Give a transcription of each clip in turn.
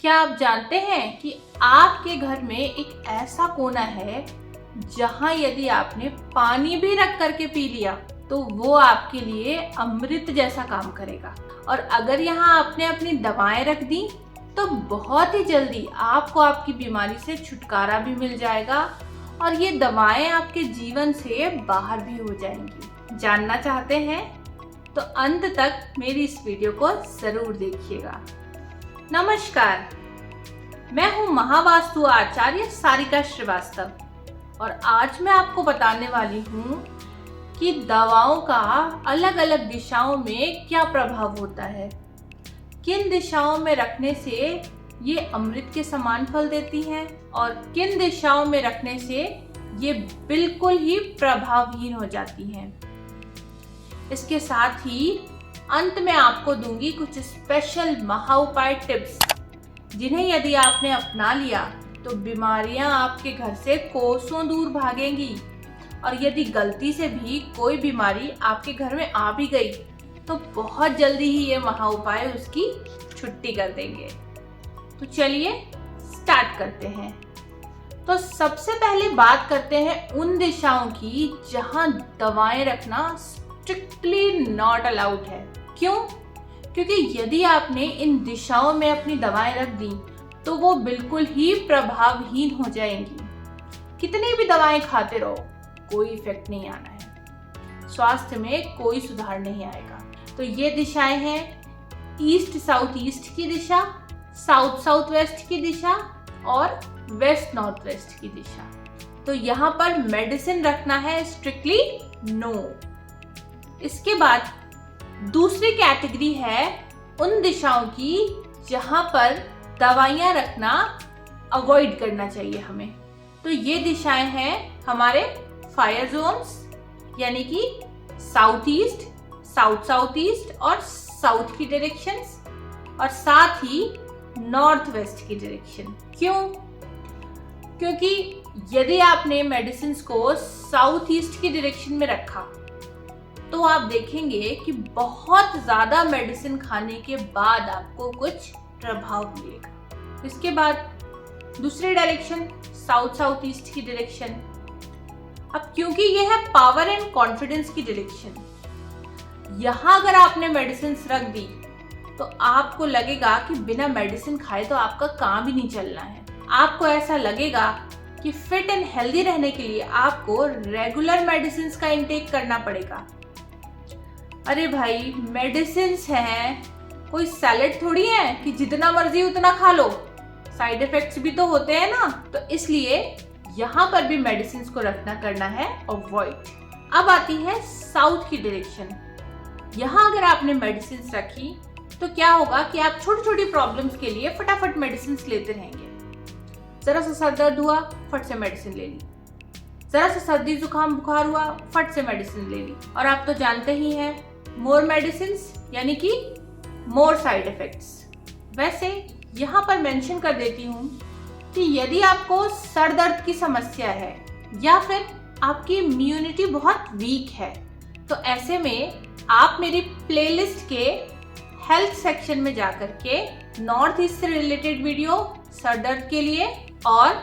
क्या आप जानते हैं कि आपके घर में एक ऐसा कोना है जहां यदि आपने पानी भी रख करके पी लिया तो वो आपके लिए अमृत जैसा काम करेगा। और अगर यहाँ आपने अपनी दवाएं रख दी तो बहुत ही जल्दी आपको आपकी बीमारी से छुटकारा भी मिल जाएगा और ये दवाएं आपके जीवन से बाहर भी हो जाएंगी। जानना चाहते हैं तो अंत तक मेरी इस वीडियो को जरूर देखिएगा। नमस्कार, मैं हूँ महावास्तु आचार्य सारिका श्रीवास्तव और आज मैं आपको बताने वाली हूँ कि दवाओं का अलग अलग दिशाओं में क्या प्रभाव होता है, किन दिशाओं में रखने से ये अमृत के समान फल देती हैं और किन दिशाओं में रखने से ये बिल्कुल ही प्रभावहीन हो जाती हैं। इसके साथ ही अंत में आपको दूंगी कुछ स्पेशल महा उपाय टिप्स जिन्हें यदि आपने अपना लिया तो बीमारियां आपके घर से कोसों दूर भागेंगी और यदि गलती से भी कोई बीमारी आपके घर में आ भी गई तो बहुत जल्दी ही ये महा उपाय उसकी छुट्टी कर देंगे। तो चलिए स्टार्ट करते हैं। तो सबसे पहले बात करते हैं उन दिशाओं की जहां दवाएं रखना स्ट्रिक्टली नॉट अलाउड है। क्यों? क्योंकि यदि आपने इन दिशाओं में अपनी दवाएं रख दी तो वो बिल्कुल ही प्रभावहीन हो जाएंगी। कितनी भी दवाएं खाते रहो कोई इफेक्ट नहीं आना है, स्वास्थ्य में कोई सुधार नहीं आएगा। तो ये दिशाएं हैं ईस्ट साउथ ईस्ट की दिशा, साउथ साउथ वेस्ट की दिशा और वेस्ट नॉर्थ वेस्ट की दिशा। तो यहाँ पर मेडिसिन रखना है स्ट्रिक्टली नो। इसके बाद दूसरी कैटेगरी है उन दिशाओं की जहां पर दवाइयां रखना अवॉइड करना चाहिए हमें। तो ये दिशाएं हैं हमारे फायर जोन्स यानी कि south east, south south east और साउथ की डायरेक्शंस और साथ ही नॉर्थ वेस्ट की डायरेक्शन। क्यों? क्योंकि यदि आपने मेडिसिन को साउथ ईस्ट की डायरेक्शन में रखा तो आप देखेंगे कि बहुत ज्यादा मेडिसिन खाने के बाद आपको कुछ प्रभाव मिलेगा। इसके बाद दूसरी डायरेक्शन साउथ साउथ ईस्ट की डायरेक्शन। अब क्योंकि यह है पावर एंड कॉन्फिडेंस की डायरेक्शन, यहां अगर आपने मेडिसिन रख दी तो आपको लगेगा कि बिना मेडिसिन खाए तो आपका काम ही नहीं चलना है। आपको ऐसा लगेगा कि फिट एंड हेल्दी रहने के लिए आपको रेगुलर मेडिसिन का इंटेक करना पड़ेगा। अरे भाई, मेडिसिन्स हैं, कोई सैलेड थोड़ी है कि जितना मर्जी उतना खा लो, साइड इफेक्ट्स भी तो होते हैं ना। तो इसलिए यहाँ पर भी मेडिसिन्स को रखना करना है अवॉइड। अब आती है साउथ की डायरेक्शन। यहाँ अगर आपने मेडिसिन्स रखी तो क्या होगा कि आप छोटी छोटी प्रॉब्लम्स के लिए फटाफट मेडिसिन्स लेते रहेंगे। जरा सा सर दर्द हुआ, फट से मेडिसिन ले ली, जरा सा सर्दी जुकाम बुखार हुआ, फट से मेडिसिन ले ली। और आप तो जानते ही हैं मोर मेडिसिन्स यानी कि मोर साइड इफेक्ट्स। वैसे यहाँ पर मेंशन कर देती हूँ कि यदि आपको सर दर्द की समस्या है या फिर आपकी इम्यूनिटी बहुत वीक है तो ऐसे में आप मेरी प्लेलिस्ट के हेल्थ सेक्शन में जाकर के नॉर्थ ईस्ट से रिलेटेड वीडियो, सर दर्द के लिए और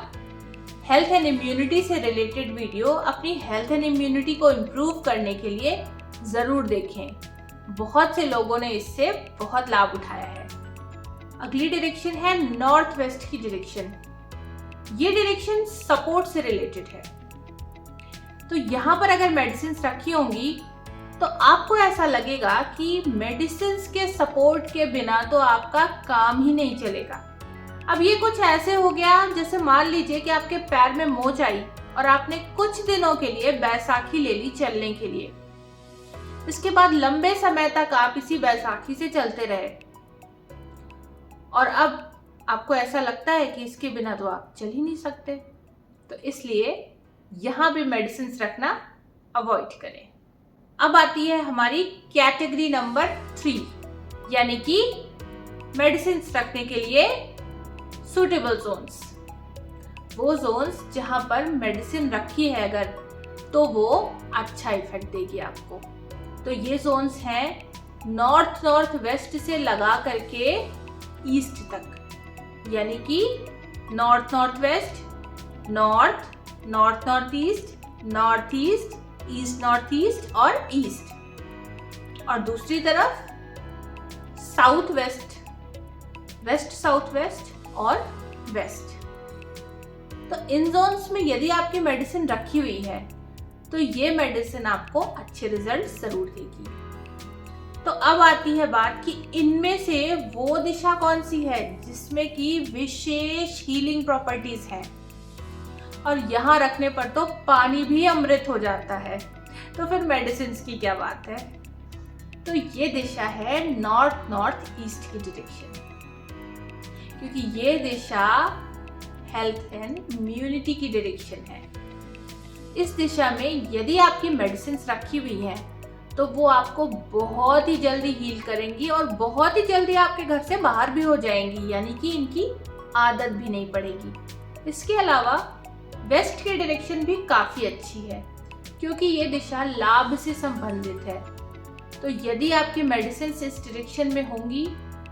हेल्थ एंड इम्यूनिटी से रिलेटेड वीडियो अपनी हेल्थ एंड इम्यूनिटी को इम्प्रूव करने के लिए जरूर देखें। बहुत से लोगों ने इससे बहुत लाभ उठाया है। अगली डायरेक्शन है नॉर्थ वेस्ट की डायरेक्शन। ये डायरेक्शन सपोर्ट से रिलेटेड है। तो यहाँ पर अगर मेडिसिन रखी होंगी तो आपको ऐसा लगेगा कि मेडिसिन के सपोर्ट के बिना तो आपका काम ही नहीं चलेगा। अब ये कुछ ऐसे हो गया जैसे मान लीजिए कि आपके पैर में मोच आई और आपने कुछ दिनों के लिए बैसाखी ले ली चलने के लिए। इसके बाद लंबे समय तक आप इसी बैसाखी से चलते रहे और अब आपको ऐसा लगता है कि इसके बिना तो आप चल ही नहीं सकते। तो इसलिए यहाँ भी मेडिसिन रखना अवॉइड करें। अब आती है हमारी कैटेगरी नंबर 3 यानी कि मेडिसिन रखने के लिए सूटेबल जोन्स। वो जोन्स जहां पर मेडिसिन रखी है अगर तो वो अच्छा इफेक्ट देगी आपको। तो ये जोन्स हैं नॉर्थ नॉर्थ वेस्ट से लगा करके ईस्ट तक, यानी कि north north west, north north north east, north east, east north east और ईस्ट। और दूसरी तरफ south west, west south west और वेस्ट। तो इन जोन्स में यदि आपकी मेडिसिन रखी हुई है तो ये मेडिसिन आपको अच्छे रिजल्ट जरूर देगी। तो अब आती है बात कि इनमें से वो दिशा कौन सी है जिसमें कि विशेष हीलिंग प्रॉपर्टीज हैं, और यहाँ रखने पर तो पानी भी अमृत हो जाता है। तो फिर मेडिसिन की क्या बात है। तो ये दिशा है नॉर्थ नॉर्थ ईस्ट की डायरेक्शन, क्योंकि ये दिशा हेल्थ एंड इम्यूनिटी की डायरेक्शन है। इस दिशा में यदि आपकी मेडिसिन रखी हुई हैं तो वो आपको बहुत ही जल्दी हील करेंगी और बहुत ही जल्दी आपके घर से बाहर भी हो जाएंगी, यानी कि इनकी आदत भी नहीं पड़ेगी। इसके अलावा वेस्ट की डायरेक्शन भी काफी अच्छी है, क्योंकि ये दिशा लाभ से संबंधित है। तो यदि आपकी मेडिसिन इस डायरेक्शन में होंगी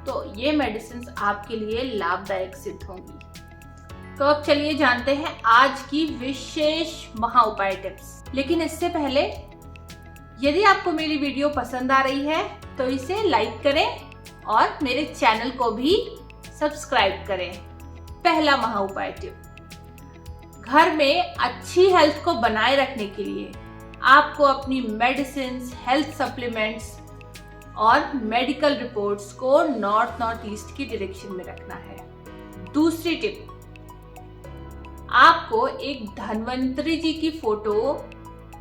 तो ये मेडिसिन आपके लिए लाभदायक सिद्ध होंगी। तो अब चलिए जानते हैं आज की विशेष महा उपाय टिप्स। लेकिन इससे पहले यदि आपको मेरी वीडियो पसंद आ रही है तो इसे लाइक करें और मेरे चैनल को भी सब्सक्राइब करें। पहला महा उपाय टिप, घर में अच्छी हेल्थ को बनाए रखने के लिए आपको अपनी मेडिसिन, हेल्थ सप्लीमेंट्स और मेडिकल रिपोर्ट्स को नॉर्थ नॉर्थ ईस्ट की डायरेक्शन में रखना है। दूसरी टिप, आपको एक धन्वंतरी जी की फोटो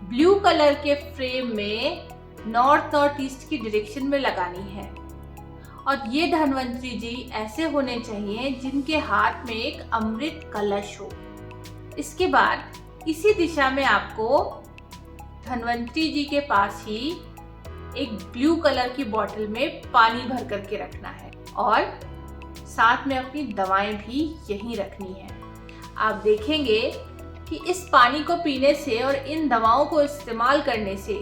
ब्लू कलर के फ्रेम में नॉर्थ नॉर्थ ईस्ट की डायरेक्शन में लगानी है, और ये धन्वंतरी जी ऐसे होने चाहिए जिनके हाथ में एक अमृत कलश हो। इसके बाद इसी दिशा में आपको धन्वंतरी जी के पास ही एक ब्लू कलर की बोतल में पानी भर करके रखना है, और साथ में अपनी दवाएं भी यहीं रखनी है। आप देखेंगे कि इस पानी को पीने से और इन दवाओं को इस्तेमाल करने से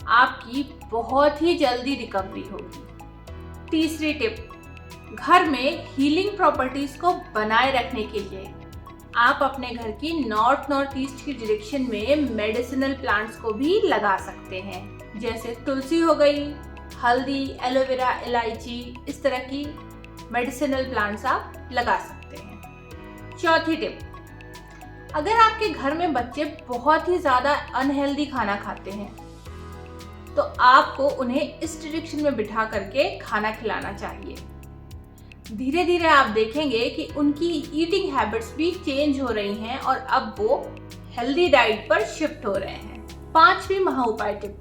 आपकी बहुत ही जल्दी रिकवरी होगी। तीसरी टिप, घर में हीलिंग प्रॉपर्टीज को बनाए रखने के लिए आप अपने घर की नॉर्थ नॉर्थ ईस्ट की डायरेक्शन में मेडिसिनल प्लांट्स को भी लगा सकते हैं, जैसे तुलसी हो गई, हल्दी, एलोवेरा, इलायची, इस तरह की मेडिसिनल प्लांट्स आप लगा सकते हैं। चौथी टिप, अगर आपके घर में बच्चे बहुत ही ज्यादा अनहेल्दी खाना खाते हैं तो आपको उन्हें इस डायरेक्शन में बिठा करके खाना खिलाना चाहिए। धीरे धीरे आप देखेंगे कि उनकी ईटिंग हैबिट्स भी चेंज हो रही हैं और अब वो हेल्दी डाइट पर शिफ्ट हो रहे हैं। पांचवी महा उपाय टिप,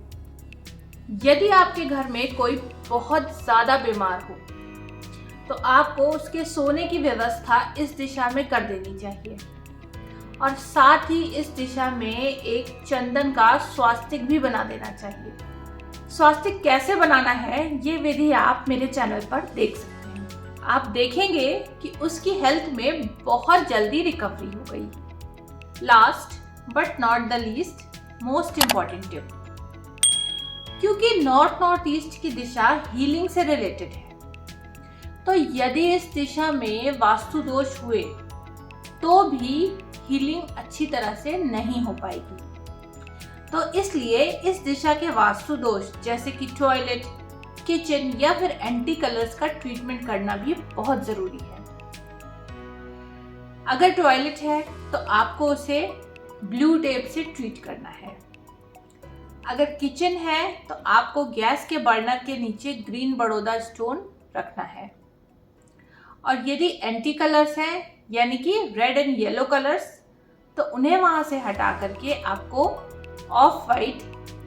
यदि आपके घर में कोई बहुत ज्यादा बीमार हो तो आपको उसके सोने की व्यवस्था इस दिशा में कर देनी चाहिए, और साथ ही इस दिशा में एक चंदन का स्वास्तिक भी बना देना चाहिए। स्वास्तिक कैसे बनाना है ये विधि आप मेरे चैनल पर देख सकते हैं। आप देखेंगे कि उसकी हेल्थ में बहुत जल्दी रिकवरी हो गई। Last but not the least, most important tip, क्योंकि नॉर्थ नॉर्थ ईस्ट की दिशा हीलिंग से रिलेटेड है, तो यदि इस दिशा में वास्तु दोष हुए तो भी हीलिंग अच्छी तरह से नहीं हो पाएगी। तो इसलिए इस दिशा के वास्तु दोष जैसे कि टॉयलेट, किचन या फिर एंटी कलर्स का ट्रीटमेंट करना भी बहुत जरूरी है। अगर टॉयलेट है तो आपको उसे ब्लू टेप से ट्रीट करना है। अगर किचन है तो आपको गैस के बर्नर के नीचे ग्रीन बड़ौदा स्टोन रखना है। और यदि एंटी कलर्स हैं यानी कि रेड एंड येलो कलर्स, तो उन्हें वहां से हटा करके आपको ऑफ वाइट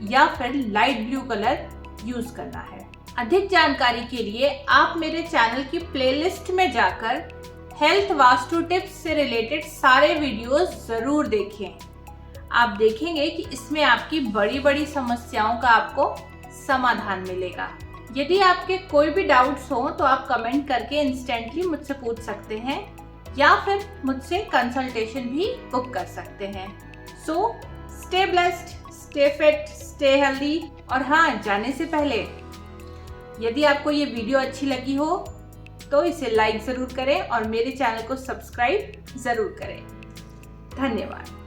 या फिर लाइट ब्लू कलर यूज करना है। अधिक जानकारी के लिए आप मेरे चैनल की प्लेलिस्ट में जाकर हेल्थ वास्तु टिप्स से रिलेटेड सारे वीडियोस जरूर देखें। आप देखेंगे कि इसमें आपकी बड़ी बड़ी समस्याओं का आपको समाधान मिलेगा। यदि आपके कोई भी डाउट्स हो तो आप कमेंट करके इंस्टेंटली मुझसे पूछ सकते हैं या फिर मुझसे कंसल्टेशन भी बुक कर सकते हैं। So stay blessed, stay fit, stay healthy. और हाँ, जाने से पहले यदि आपको ये वीडियो अच्छी लगी हो तो इसे लाइक ज़रूर करें और मेरे चैनल को सब्सक्राइब ज़रूर करें। धन्यवाद।